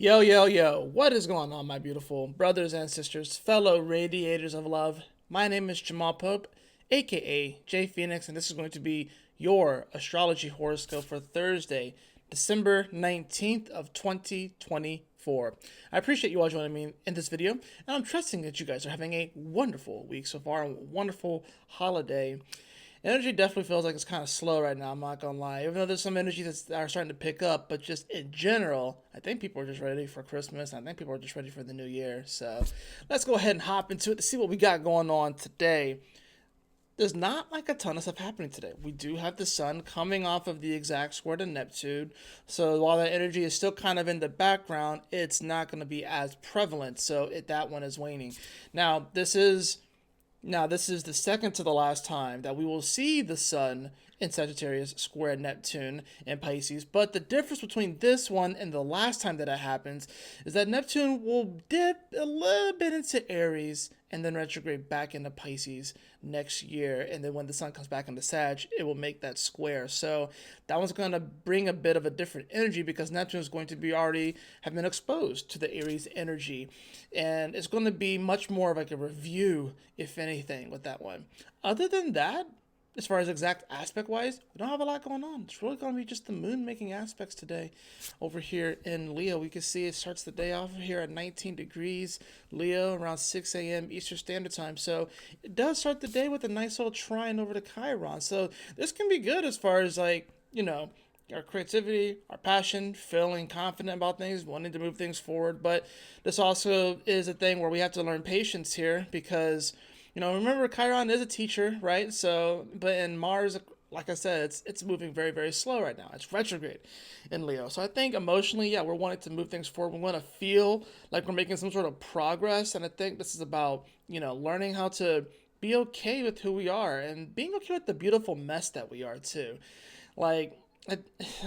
Yo, yo, yo, what is going on, my beautiful brothers and sisters, fellow radiators of love? My name is Jamal Pope, aka J Phoenix, and this is going to be your astrology horoscope for Thursday, December 19th of 2024. I appreciate you all joining me in this video, and I'm trusting that you guys are having a wonderful week so far, a wonderful holiday. Energy definitely feels like it's kind of slow right now, I'm not gonna lie. Even though there's some energy that's are starting to pick up, but just in general, I think people are just ready for Christmas. I think people are just ready for the new year. So let's go ahead and hop into it to see what we got going on today. There's not like a ton of stuff happening today. We do have the sun coming off of the exact square to Neptune. So while that energy is still kind of in the background, it's not going to be as prevalent. So that one is waning. Now, this is the second to the last time that we will see the sun in Sagittarius square Neptune in Pisces. But the difference between this one and the last time that it happens is that Neptune will dip a little bit into Aries and then retrograde back into Pisces next year. And then when the sun comes back into Sag, it will make that square. So that one's going to bring a bit of a different energy because Neptune is going to be already have been exposed to the Aries energy. And it's going to be much more of like a review, if anything, with that one. Other than that, as far as exact aspect wise, we don't have a lot going on. It's really going to be just the moon making aspects today. Over here in Leo, we can see it starts the day off here at 19 degrees Leo around 6 a.m. Eastern Standard Time. So it does start the day with a nice little trine over to Chiron. So this can be good as far as like, our creativity, our passion, feeling confident about things, wanting to move things forward. But this also is a thing where we have to learn patience here because remember Chiron is a teacher, right? So, but in Mars, like I said, it's moving very, very slow right now. It's retrograde in Leo. So I think emotionally, yeah, we're wanting to move things forward. We want to feel like we're making some sort of progress. And I think this is about, learning how to be okay with who we are and being okay with the beautiful mess that we are too. Like, I,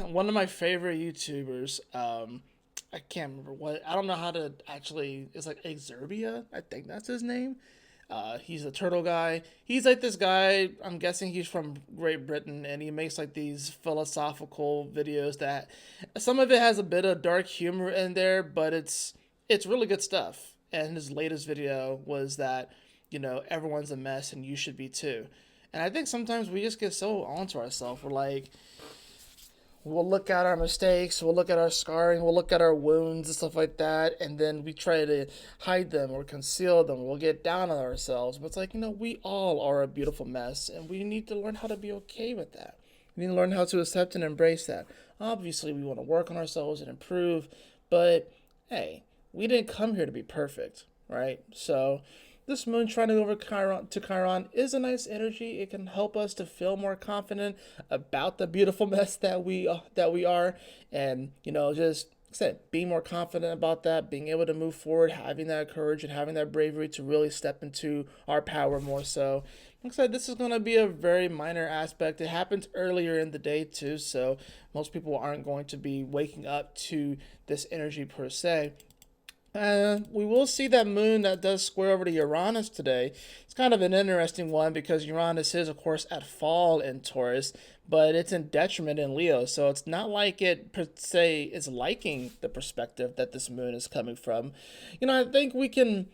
one of my favorite YouTubers, I can't remember I don't know how to actually, it's like Exerbia, I think that's his name. He's a turtle guy. He's like this guy. I'm guessing he's from Great Britain, and he makes like these philosophical videos that some of it has a bit of dark humor in there, but it's really good stuff. And his latest video was that everyone's a mess and you should be too. And I think sometimes we just get so onto ourselves. We're like, we'll look at our mistakes, we'll look at our scarring, we'll look at our wounds and stuff like that, and then we try to hide them or conceal them. We'll get down on ourselves. But it's like, we all are a beautiful mess, and we need to learn how to be okay with that. We need to learn how to accept and embrace that. Obviously, we want to work on ourselves and improve, but hey, we didn't come here to be perfect, right? So this moon trine over Chiron is a nice energy. It can help us to feel more confident about the beautiful mess that we are, and just like I said, being more confident about that, being able to move forward, having that courage and having that bravery to really step into our power more so. Like I said, this is going to be a very minor aspect. It happens earlier in the day too, so most people aren't going to be waking up to this energy per se. We will see that moon that does square over to Uranus today. It's kind of an interesting one because Uranus is, of course, at fall in Taurus, but it's in detriment in Leo. So it's not like it per se is liking the perspective that this moon is coming from. I think we can,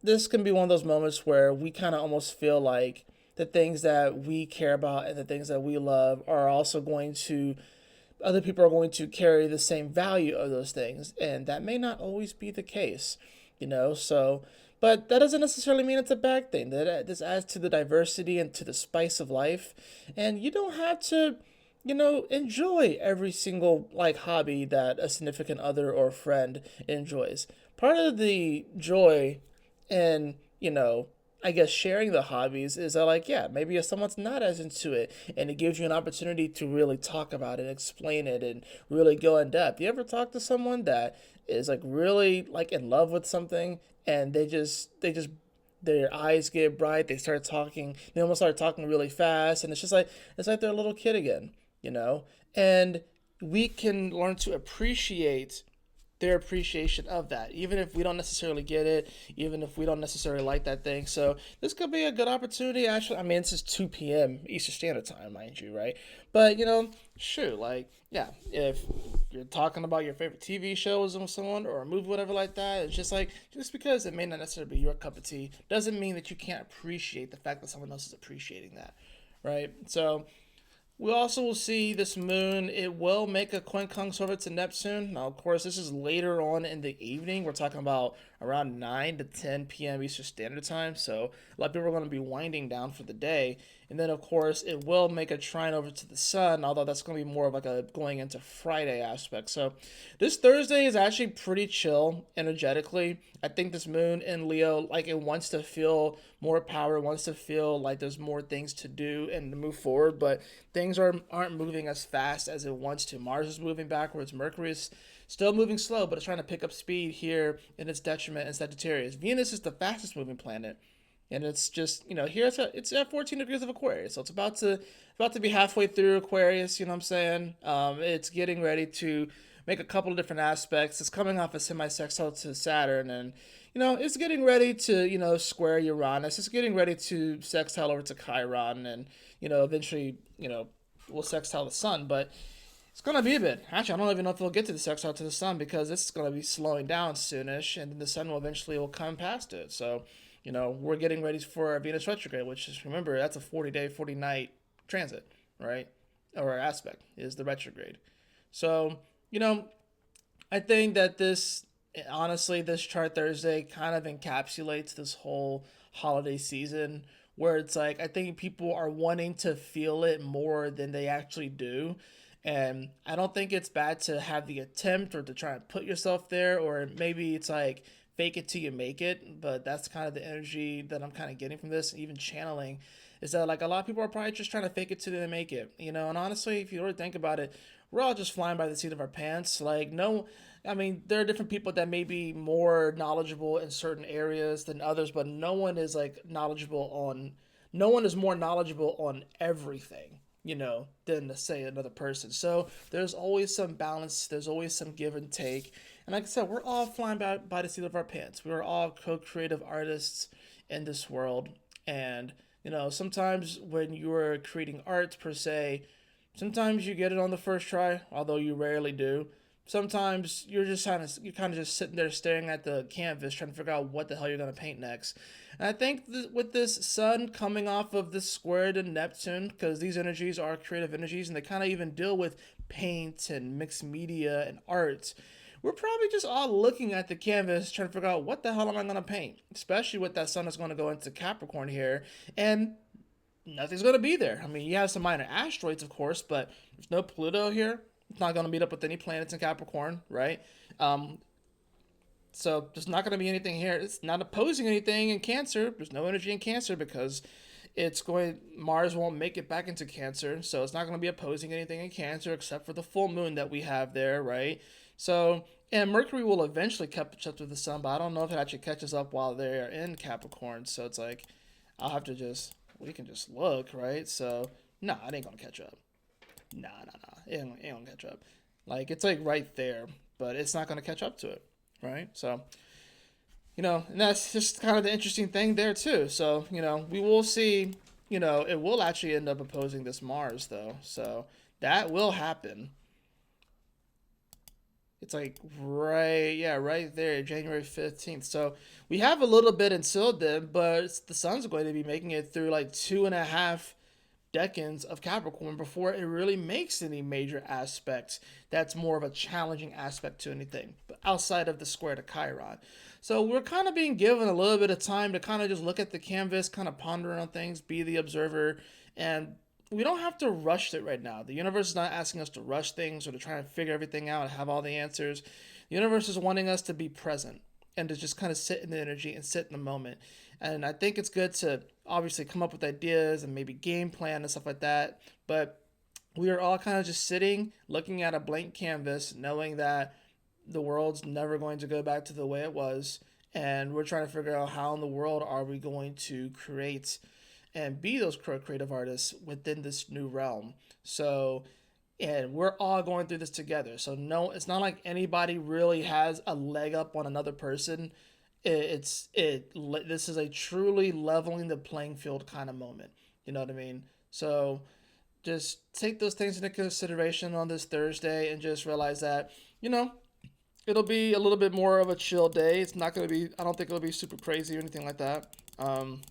this can be one of those moments where we kind of almost feel like the things that we care about and the things that we love are also going to other people are going to carry the same value of those things, and that may not always be the case. So but that doesn't necessarily mean it's a bad thing. That this adds to the diversity and to the spice of life, and you don't have to enjoy every single like hobby that a significant other or friend enjoys. Part of the joy and I guess sharing the hobbies is that, like, yeah, maybe if someone's not as into it and it gives you an opportunity to really talk about it, explain it, and really go in depth. You ever talk to someone that is like really like in love with something and they just their eyes get bright, they start talking, they almost start talking really fast, and it's like they're a little kid again, you know? And we can learn to appreciate their appreciation of that, even if we don't necessarily get it, even if we don't necessarily like that thing. So this could be a good opportunity. Actually, I mean, this is 2 p.m. Eastern Standard Time, mind you, right? But sure, like yeah, if you're talking about your favorite TV shows with someone or a movie, whatever like that, it's just like just because it may not necessarily be your cup of tea doesn't mean that you can't appreciate the fact that someone else is appreciating that, right? So we also will see this moon. It will make a quincunx orbit to Neptune. Now, of course, this is later on in the evening. We're talking about around 9 to 10 p.m. Eastern Standard Time. So a lot of people are going to be winding down for the day. And then, of course, it will make a trine over to the sun, although that's going to be more of like a going into Friday aspect. So this Thursday is actually pretty chill energetically. I think this moon in Leo, like it wants to feel more power, wants to feel like there's more things to do and to move forward, but things aren't moving as fast as it wants to. Mars is moving backwards. Mercury is still moving slow, but it's trying to pick up speed here in its detriment in Sagittarius. Venus is the fastest moving planet, and it's just here it's at 14 degrees of Aquarius, so it's about to be halfway through Aquarius. You know what I'm saying? It's getting ready to make a couple of different aspects. It's coming off a semi-sextile to Saturn, and it's getting ready to square Uranus. It's getting ready to sextile over to Chiron, and eventually will sextile the Sun, but it's gonna be a bit. Actually, I don't even know if it'll get to the sextile to the Sun because it's gonna be slowing down soonish, and then the Sun will eventually will come past it. So, we're getting ready for a Venus retrograde, which is, remember, that's a 40-day, 40-night transit, right? Or aspect is the retrograde. So, I think that honestly, this chart Thursday kind of encapsulates this whole holiday season where it's like, I think people are wanting to feel it more than they actually do. And I don't think it's bad to have the attempt or to try and put yourself there, or maybe it's like fake it till you make it. But that's kind of the energy that I'm kind of getting from this, and even channeling is that like a lot of people are probably just trying to fake it till they make it, And honestly, if you really think about it, we're all just flying by the seat of our pants. Like, no, I mean, there are different people that may be more knowledgeable in certain areas than others, but no one is more knowledgeable on everything, than say another person. So there's always some balance, there's always some give and take. And like I said, we're all flying by the seat of our pants. We're all co-creative artists in this world. And, sometimes when you're creating art per se, sometimes you get it on the first try, although you rarely do. Sometimes you're kind of just sitting there staring at the canvas, trying to figure out what the hell you're gonna paint next. And I think with this sun coming off of this square to Neptune, because these energies are creative energies, and they kind of even deal with paint and mixed media and art. We're probably just all looking at the canvas, trying to figure out what the hell am I gonna paint, especially with that sun that's going to go into Capricorn here, and nothing's going to be there. I mean, you have some minor asteroids, of course, but there's no Pluto here. It's not going to meet up with any planets in Capricorn, right? Um, so there's not going to be anything here. It's not opposing anything in Cancer. There's no energy in Cancer because Mars won't make it back into Cancer, so it's not going to be opposing anything in Cancer except for the full moon that we have there, right? So, and Mercury will eventually catch up to the Sun, but I don't know if it actually catches up while they're in Capricorn. So it's like I'll have to just we can just look, right? So nah, it ain't gonna catch up. Nah. It ain't gonna catch up. Like it's like right there, but it's not gonna catch up to it, right? So and that's just kind of the interesting thing there too. So we will see. It will actually end up opposing this Mars though, so that will happen. It's like right there, January 15th. So we have a little bit until then, but the sun's going to be making it through like 2.5 decades of Capricorn before it really makes any major aspects that's more of a challenging aspect to anything, but outside of the square to Chiron. So we're kind of being given a little bit of time to kind of just look at the canvas, kind of ponder on things, be the observer, and we don't have to rush it right now. The universe is not asking us to rush things or to try and figure everything out and have all the answers. The universe is wanting us to be present and to just kind of sit in the energy and sit in the moment. And I think it's good to obviously come up with ideas and maybe game plan and stuff like that. But we are all kind of just sitting, looking at a blank canvas, knowing that the world's never going to go back to the way it was. And we're trying to figure out how in the world are we going to create and be those creative artists within this new realm. So and we're all going through this together. So no, it's not like anybody really has a leg up on another person. This is a truly leveling the playing field kind of moment. You know what I mean? So just take those things into consideration on this Thursday and just realize that, you know, it'll be a little bit more of a chill day. It's not going to be, I don't think it'll be super crazy or anything like that. On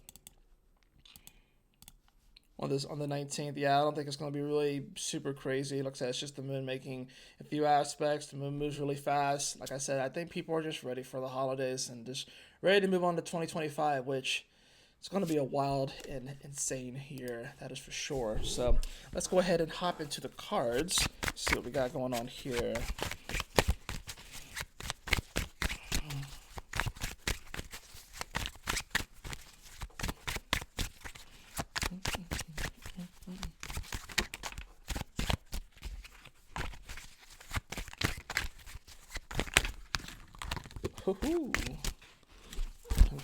the 19th, yeah, I don't think it's going to be really super crazy. Like I said, it's just the moon making a few aspects. The moon moves really fast. Like I said, I think people are just ready for the holidays and just ready to move on to 2025, which it's going to be a wild and insane year, that is for sure. So let's go ahead and hop into the cards, see what we got going on here.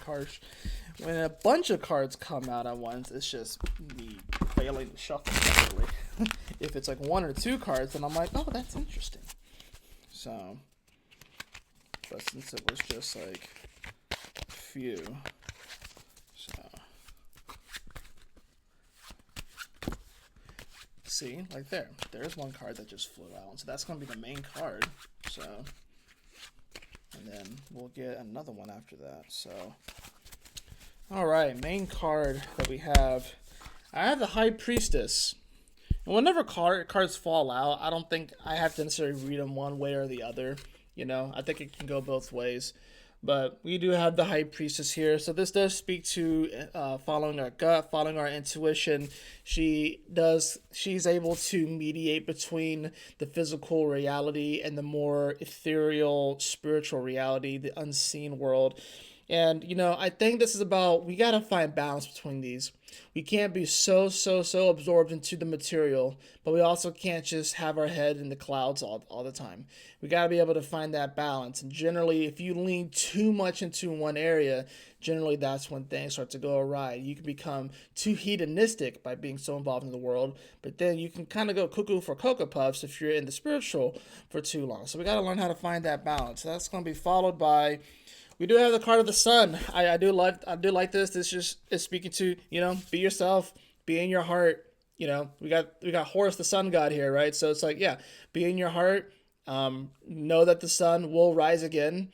Cards. When a bunch of cards come out at once, it's just me failing to shuffle properly. If it's like one or two cards, then I'm like, oh, that's interesting. So, but since it was just like a few, so see, like there's one card that just flew out. So that's gonna be the main card. So. And then we'll get another one after that. So, all right, main card that we have. I have the High Priestess. And whenever cards fall out, I don't think I have to necessarily read them one way or the other. You know, I think it can go both ways. But we do have the High Priestess here. So this does speak to following our gut, following our intuition. She's able to mediate between the physical reality and the more ethereal spiritual reality, the unseen world. And, you know, I think this is about, we got to find balance between these. We can't be so absorbed into the material, but we also can't just have our head in the clouds all the time. We got to be able to find that balance. And generally, if you lean too much into one area, generally that's when things start to go awry. You can become too hedonistic by being so involved in the world, but then you can kind of go cuckoo for Cocoa Puffs if you're in the spiritual for too long. So we got to learn how to find that balance. So that's going to be followed by, we do have the card of the sun. I do like this. This just is speaking to, you know, be yourself, be in your heart. You know, we got Horus, the sun god here, right? So it's like, yeah, be in your heart. Know that the sun will rise again.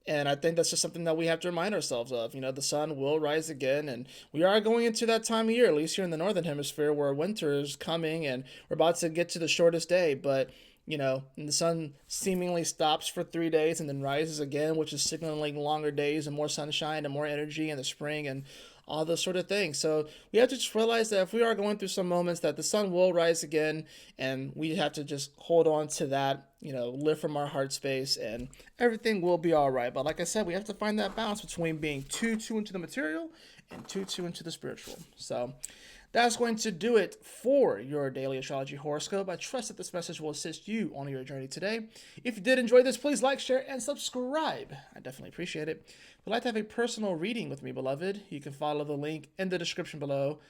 And I think that's just something that we have to remind ourselves of. You know, the sun will rise again. And we are going into that time of year, at least here in the Northern Hemisphere, where winter is coming and we're about to get to the shortest day. But you know, and the sun seemingly stops for 3 days and then rises again, which is signaling longer days and more sunshine and more energy in the spring and all those sort of things. So we have to just realize that if we are going through some moments that the sun will rise again, and we have to just hold on to that, you know, live from our heart space, and everything will be all right. But like I said, we have to find that balance between being too into the material and too into the spiritual. So that's going to do it for your daily astrology horoscope. I trust that this message will assist you on your journey today. If you did enjoy this, please like, share, and subscribe. I definitely appreciate it. If you'd like to have a personal reading with me, beloved, you can follow the link in the description below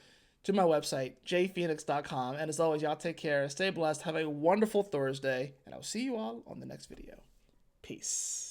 to my website, jphoenix.com. And as always, y'all take care, stay blessed, have a wonderful Thursday, and I'll see you all on the next video. Peace.